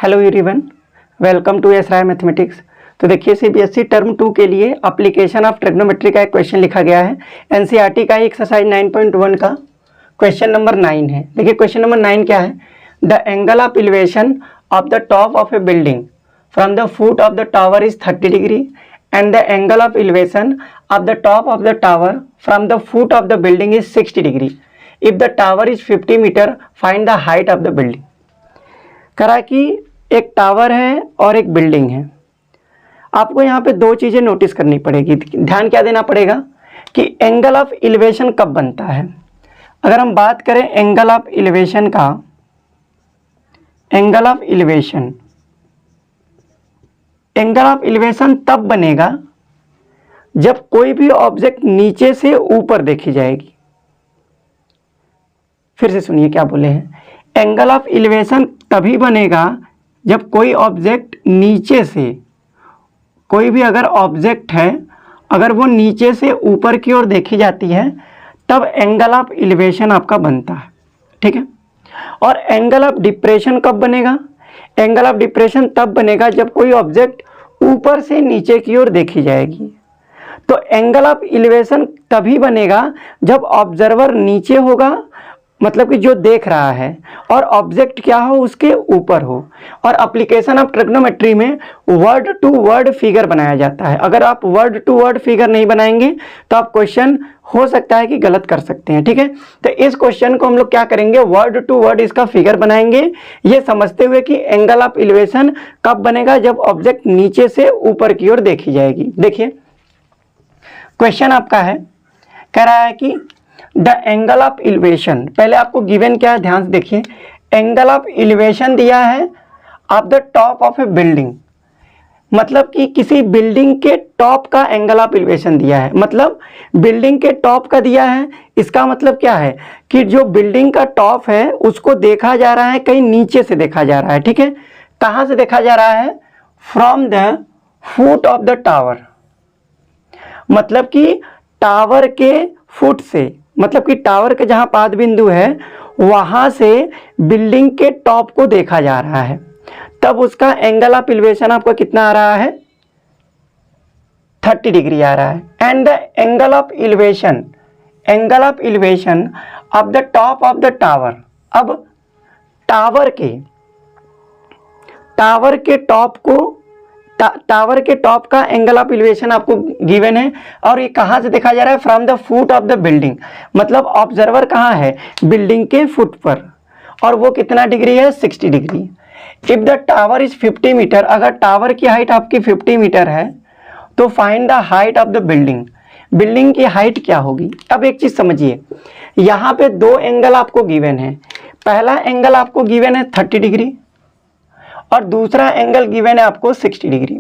Hello everyone, welcome to S Rai mathematics. तो देखिए CBSE term 2 के लिए एप्लीकेशन ऑफ ट्रिग्नोमेट्री का एक क्वेश्चन लिखा गया है। एनसीईआरटी का एक्सरसाइज 9.1 का क्वेश्चन नंबर 9 है। देखिए क्वेश्चन नंबर 9 क्या है। The angle of elevation of the top of a building from the foot of the tower is 30 degree and the angle of elevation of the top of the tower from the foot of the building is 60 degree. If the tower is 50 metre find the height of the building. करा कि एक tower है और एक building है। आपको यहाँ पे दो चीज़ें नोटिस करनी पड़ेगी। ध्यान क्या देना पड़ेगा कि एंगल ऑफ एलिवेशन कब बनता है। अगर हम बात करें एंगल ऑफ एलिवेशन का, एंगल ऑफ एलिवेशन तब बनेगा जब कोई भी ऑब्जेक्ट नीचे से ऊपर देखी जाएगी। फिर से सुनिए क्या बोले हैं। एंगल ऑफ एलिवेशन तभी बनेगा जब कोई ऑब्जेक्ट नीचे से, कोई भी अगर ऑब्जेक्ट है अगर वो नीचे से ऊपर की ओर देखी जाती है तब एंगल ऑफ एलिवेशन आपका बनता है। ठीक है। और एंगल ऑफ डिप्रेशन कब बनेगा। एंगल ऑफ डिप्रेशन तब बनेगा जब कोई ऑब्जेक्ट ऊपर से नीचे की ओर देखी जाएगी। तो एंगल ऑफ एलिवेशन तभी बनेगा जब ऑब्जर्वर नीचे होगा, मतलब कि जो देख रहा है, और ऑब्जेक्ट क्या हो उसके ऊपर हो। और एप्लीकेशन ऑफ ट्रिग्नोमेट्री में वर्ड टू वर्ड फिगर बनाया जाता है। अगर आप वर्ड टू वर्ड फिगर नहीं बनाएंगे तो आप क्वेश्चन हो सकता है कि गलत कर सकते हैं। ठीक है। तो इस क्वेश्चन को हम लोग क्या करेंगे, वर्ड टू वर्ड इसका फिगर बनाएंगे, ये समझते हुए कि एंगल ऑफ एलिवेशन कब बनेगा जब ऑब्जेक्ट नीचे से ऊपर की ओर देखी जाएगी। देखिए क्वेश्चन आपका है, कह रहा है कि द एंगल ऑफ एलिवेशन, पहले आपको गिवन क्या है ध्यान से देखिए। एंगल ऑफ एलिवेशन दिया है of the top of a building, मतलब कि किसी बिल्डिंग के टॉप का एंगल ऑफ एलिवेशन दिया है। मतलब बिल्डिंग के टॉप का दिया है, इसका मतलब क्या है कि जो बिल्डिंग का टॉप है उसको देखा जा रहा है कहीं नीचे से देखा जा रहा है। ठीक है। कहाँ से देखा जा रहा है, from the foot of the tower, मतलब कि टावर के फुट से, मतलब कि टावर के जहां पाद बिंदु है वहां से बिल्डिंग के टॉप को देखा जा रहा है, तब उसका एंगल ऑफ एलिवेशन आपका कितना आ रहा है, 30 डिग्री आ रहा है। And the angle of elevation, angle of elevation of the top of the tower. अब टावर के टॉप को, टावर के टॉप का एंगल ऑफ एलिवेशन आपको गिवन है और ये कहां से देखा जा रहा है, from the foot of the building, मतलब ऑब्जर्वर कहां है, बिल्डिंग के फुट पर, और वो कितना डिग्री है, 60 degree. If the tower is 50 metre, अगर टावर की हाइट आपकी 50 मीटर है तो find the height of the building, building की हाइट क्या होगी। अब एक चीज समझिए, यहाँ पे दो एंगल आपको गिवन है। पहला एंगल आपको गिवन है 30 डिग्री और दूसरा एंगल गिवन है आपको 60 डिग्री।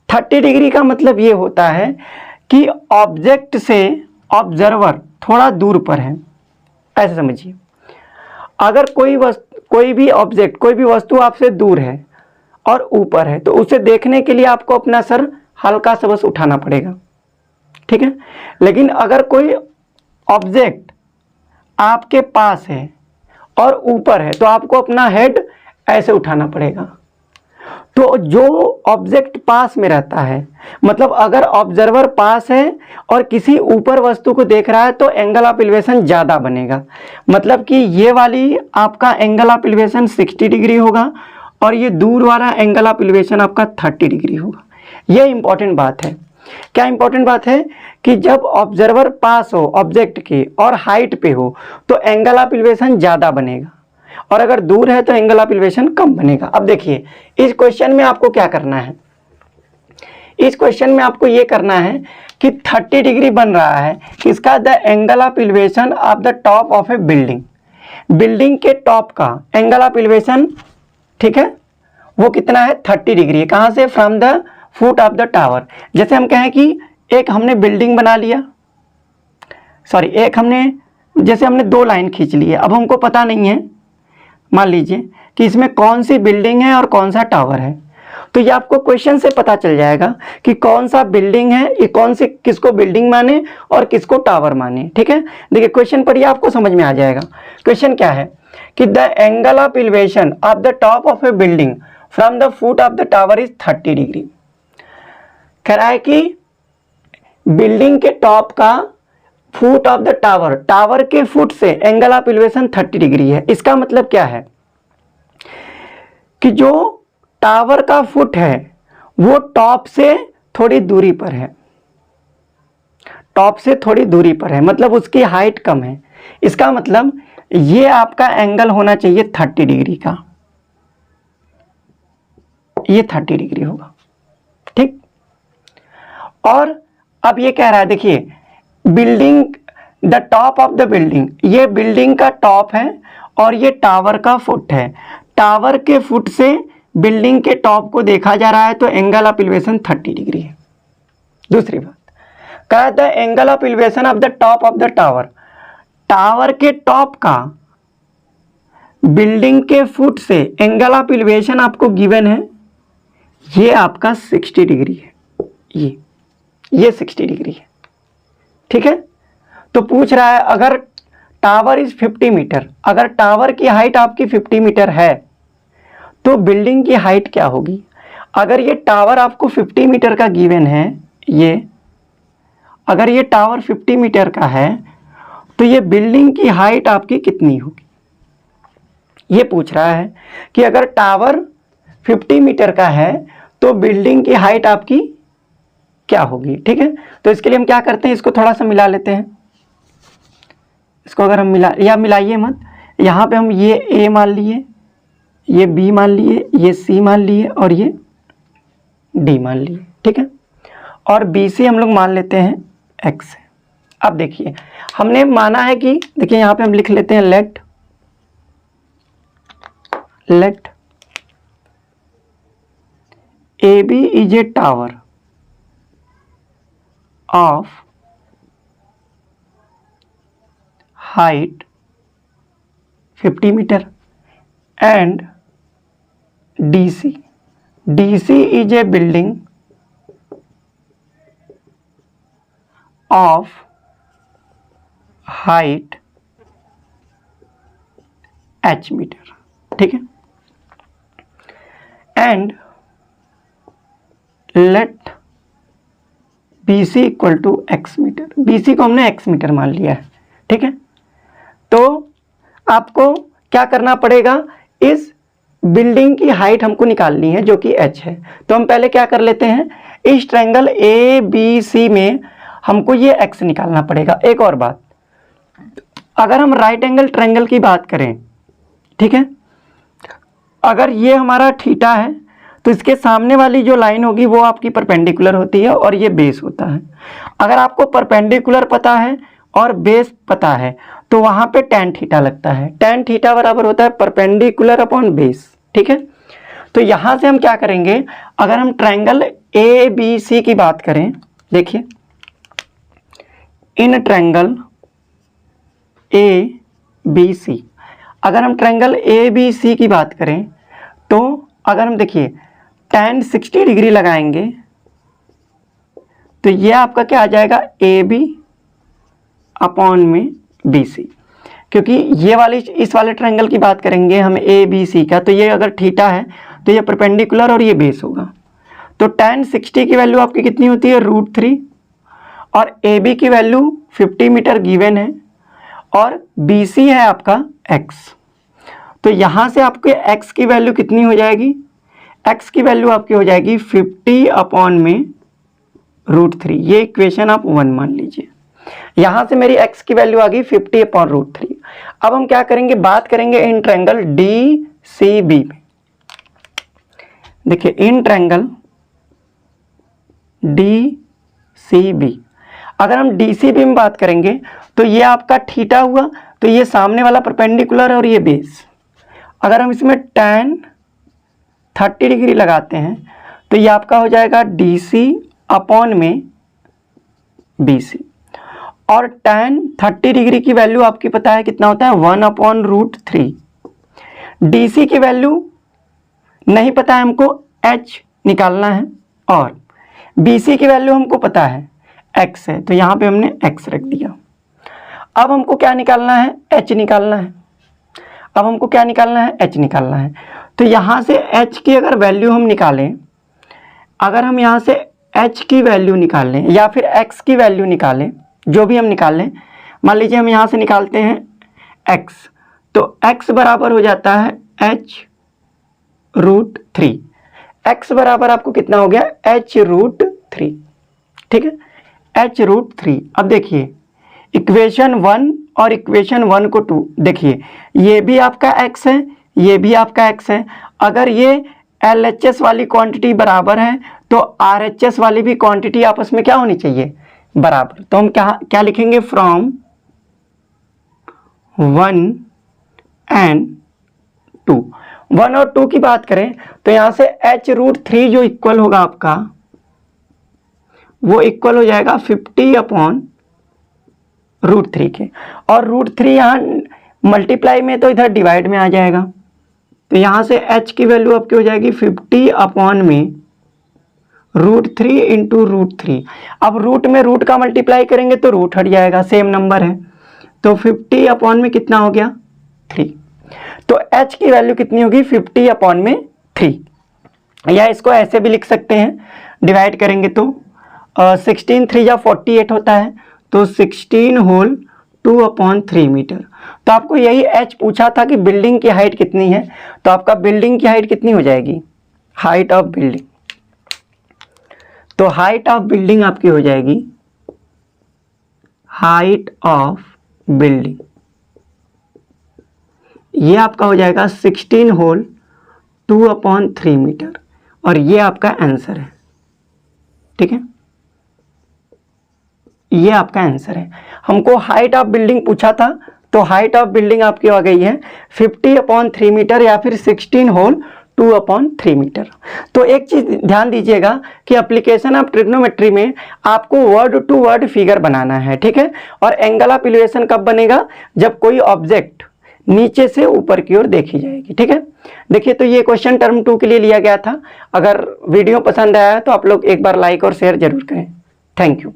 30 डिग्री का मतलब ये होता है कि ऑब्जेक्ट से ऑब्जर्वर थोड़ा दूर पर है, ऐसे समझिए। अगर कोई भी ऑब्जेक्ट, कोई भी वस्तु आपसे दूर है और ऊपर है तो उसे देखने के लिए आपको अपना सर हल्का सा बस उठाना पड़ेगा। ठीक है। लेकिन अगर कोई ऑब्जेक्ट आपके पास है और ऊपर है तो आपको अपना हेड ऐसे उठाना पड़ेगा। तो जो ऑब्जेक्ट पास में रहता है, मतलब अगर ऑब्जर्वर पास है और किसी ऊपर वस्तु को देख रहा है तो एंगल ऑफ एलिवेशन ज़्यादा बनेगा। मतलब कि ये वाली आपका एंगल ऑफ एलिवेशन 60 डिग्री होगा और ये दूर वाला एंगल ऑफ एलिवेशन आपका 30 डिग्री होगा। ये इंपॉर्टेंट बात है। क्या इंपॉर्टेंट बात है कि जब ऑब्जर्वर पास हो ऑब्जेक्ट के और हाइट पे हो तो एंगल ऑफ एलिवेशन ज़्यादा बनेगा, और अगर दूर है तो एंगल ऑफ एलिवेशन कम बनेगा। अब देखिए इस क्वेश्चन में आपको क्या करना है, इस क्वेश्चन में आपको ये करना है कि 30 डिग्री बन रहा है इसका the angle of elevation of the top of a building, building के टॉप का एंगल ऑफ एलिवेशन, ठीक है, वो कितना है, 30 डिग्री है। कहाँ से, from the foot of the tower. जैसे हम कहें कि एक हमने बिल्डिंग बना लिया, सॉरी एक हमने, जैसे हमने दो लाइन खींच ली है। अब हमको पता नहीं है, मान लीजिए कि इसमें कौन सी बिल्डिंग है और कौन सा टावर है, तो ये आपको क्वेश्चन से पता चल जाएगा कि कौन सा बिल्डिंग है, ये कौन से, किसको बिल्डिंग माने और किसको टावर माने। ठीक है। देखिए क्वेश्चन पढ़िए, आपको समझ में आ जाएगा। क्वेश्चन क्या है कि the angle of elevation of the top of a building from the foot of the tower is 30 degree. कह रहा है कि बिल्डिंग के टॉप का foot of the tower, tower के फुट से एंगल ऑफ इलिवेशन 30 डिग्री है। इसका मतलब क्या है कि जो टावर का फुट है वो टॉप से थोड़ी दूरी पर है, टॉप से थोड़ी दूरी पर है, मतलब उसकी हाइट कम है। इसका मतलब ये आपका एंगल होना चाहिए 30 डिग्री का, ये 30 डिग्री होगा, ठीक। और अब ये कह रहा है, देखिए building, the top of the building, ये बिल्डिंग का टॉप है और ये टावर का फुट है। टावर के फुट से बिल्डिंग के टॉप को देखा जा रहा है तो एंगल ऑफ इलिवेशन 30 डिग्री है। दूसरी बात, कहा the angle of elevation of the top of the tower, tower के टॉप का बिल्डिंग के फुट से एंगल ऑफ इलिवेशन आपको गिवन है, ये आपका 60 डिग्री है, ये 60 डिग्री है, ठीक है। तो पूछ रहा है अगर टावर इज 50 मीटर, अगर टावर की हाइट आपकी 50 मीटर है तो बिल्डिंग की हाइट क्या होगी। अगर ये टावर आपको 50 मीटर का गिवन है, ये अगर ये टावर 50 मीटर का है तो ये बिल्डिंग की हाइट आपकी कितनी होगी, ये पूछ रहा है कि अगर टावर 50 मीटर का है तो बिल्डिंग की हाइट आपकी क्या होगी, ठीक है। तो इसके लिए हम क्या करते हैं, इसको थोड़ा सा मिला लेते हैं। इसको अगर हम मिलाइए मत, यहाँ पे हम ये ए मान लिए, ये बी मान लिए, ये सी मान लिए और ये डी मान लिए, ठीक है। और बी सी हम लोग मान लेते हैं एक्स। अब देखिए हमने माना है कि, देखिए यहाँ पे हम लिख लेते हैं let A B is a tower of height 50 meter and DC is a building of height h meter, ठीक है। and let BC equal to X metre, BC को हमने एक्स मीटर मान लिया है, ठीक है। तो आपको क्या करना पड़ेगा, इस बिल्डिंग की हाइट हमको निकालनी है जो कि h है। तो हम पहले क्या कर लेते हैं, इस ट्रायंगल ABC में हमको ये x निकालना पड़ेगा। एक और बात, अगर हम राइट एंगल ट्रायंगल की बात करें, ठीक है, अगर ये हमारा थीटा है तो इसके सामने वाली जो लाइन होगी वो आपकी परपेंडिकुलर होती है और ये बेस होता है। अगर आपको परपेंडिकुलर पता है और बेस पता है तो वहाँ पे tan थीटा लगता है। tan थीटा बराबर होता है परपेंडिकुलर अपॉन बेस, ठीक है। तो यहाँ से हम क्या करेंगे, अगर हम ट्रायंगल ABC की बात करें, देखिए इन ट्रायंगल ABC, अगर हम ट्रायंगल ABC की बात करें तो अगर हम देखिए tan 60 डिग्री लगाएंगे तो ये आपका क्या आ जाएगा, AB अपॉन में BC, क्योंकि ये वाली, इस वाले ट्रायंगल की बात करेंगे हम ABC का, तो ये अगर थीटा है तो ये परपेंडिकुलर और ये बेस होगा। तो tan 60 की वैल्यू आपकी कितनी होती है, √3, और AB की वैल्यू 50 मीटर गिवन है और BC है आपका x। तो यहाँ से आपके x की वैल्यू कितनी हो जाएगी, x की वैल्यू आपकी हो जाएगी 50 अपॉन में √3। ये इक्वेशन आप 1 मान लीजिए। यहाँ से मेरी x की वैल्यू आ गई 50 अपॉन √3। अब हम क्या करेंगे, बात करेंगे इन ट्रायंगल DCB में। देखिए इन ट्रायंगल DCB, अगर हम DCB में बात करेंगे तो ये आपका थीटा हुआ, तो ये सामने वाला परपेंडिकुलर और ये बेस। अगर हम इसमें tan 30 डिग्री लगाते हैं तो ये आपका हो जाएगा DC अपॉन में BC, और tan 30 डिग्री की वैल्यू आपकी पता है कितना होता है, 1 अपॉन √3। DC की वैल्यू नहीं पता है हमको, h निकालना है, और BC की वैल्यू हमको पता है x है, तो यहाँ पे हमने x रख दिया। अब हमको क्या निकालना है, h निकालना है। अब हमको क्या निकालना है, h निकालना है। तो यहाँ से h की अगर वैल्यू हम निकालें, अगर हम यहाँ से h की वैल्यू निकाल लें या फिर x की वैल्यू निकालें, जो भी हम निकाल लें, मान लीजिए हम यहाँ से निकालते हैं x, तो x बराबर हो जाता है h√3। x बराबर आपको कितना हो गया, h√3, ठीक है, h√3। अब देखिए इक्वेशन 1 और इक्वेशन 1 को 2, देखिए ये भी आपका x है, ये भी आपका x है। अगर ये LHS वाली क्वांटिटी बराबर है तो RHS वाली भी क्वांटिटी आपस में क्या होनी चाहिए, बराबर। तो हम क्या लिखेंगे, फ्रॉम 1 and 2। 1 और 2 की बात करें तो यहाँ से h√3 जो इक्वल होगा आपका, वो इक्वल हो जाएगा 50/√3 के, और √3 यहाँ मल्टीप्लाई में तो इधर डिवाइड में आ जाएगा। तो यहाँ से h की वैल्यू आपकी हो जाएगी 50/√3 इंटू √3। अब रूट में रूट का मल्टीप्लाई करेंगे तो रूट हट जाएगा, सेम नंबर है। तो 50 में कितना हो गया, 3। तो h की वैल्यू कितनी होगी, 50/3। या इसको ऐसे भी लिख सकते हैं, डिवाइड करेंगे तो 16 3 या 48 होता है, तो 16 होल 2/3 मीटर। तो आपको यही h पूछा था कि बिल्डिंग की हाइट कितनी है, तो आपका बिल्डिंग की हाइट कितनी हो जाएगी, हाइट ऑफ बिल्डिंग। तो हाइट ऑफ बिल्डिंग आपकी हो जाएगी, हाइट ऑफ बिल्डिंग, ये आपका हो जाएगा 16 होल 2/3 मीटर, और ये आपका आंसर है, ठीक है, ये आपका आंसर है। हमको हाइट ऑफ बिल्डिंग पूछा था, तो हाइट ऑफ बिल्डिंग आपकी आ गई है 50/3 मीटर या फिर 16 होल 2/3 मीटर। तो एक चीज ध्यान दीजिएगा कि एप्लीकेशन ऑफ ट्रिग्नोमेट्री में आपको वर्ड टू वर्ड फिगर बनाना है, ठीक है। और एंगल ऑफ इलिवेशन कब बनेगा, जब कोई ऑब्जेक्ट नीचे से ऊपर की ओर देखी जाएगी, ठीक है। देखिए तो ये क्वेश्चन टर्म 2 के लिए लिया गया था। अगर वीडियो पसंद आया है तो आप लोग एक बार लाइक और शेयर जरूर करें। Thank you.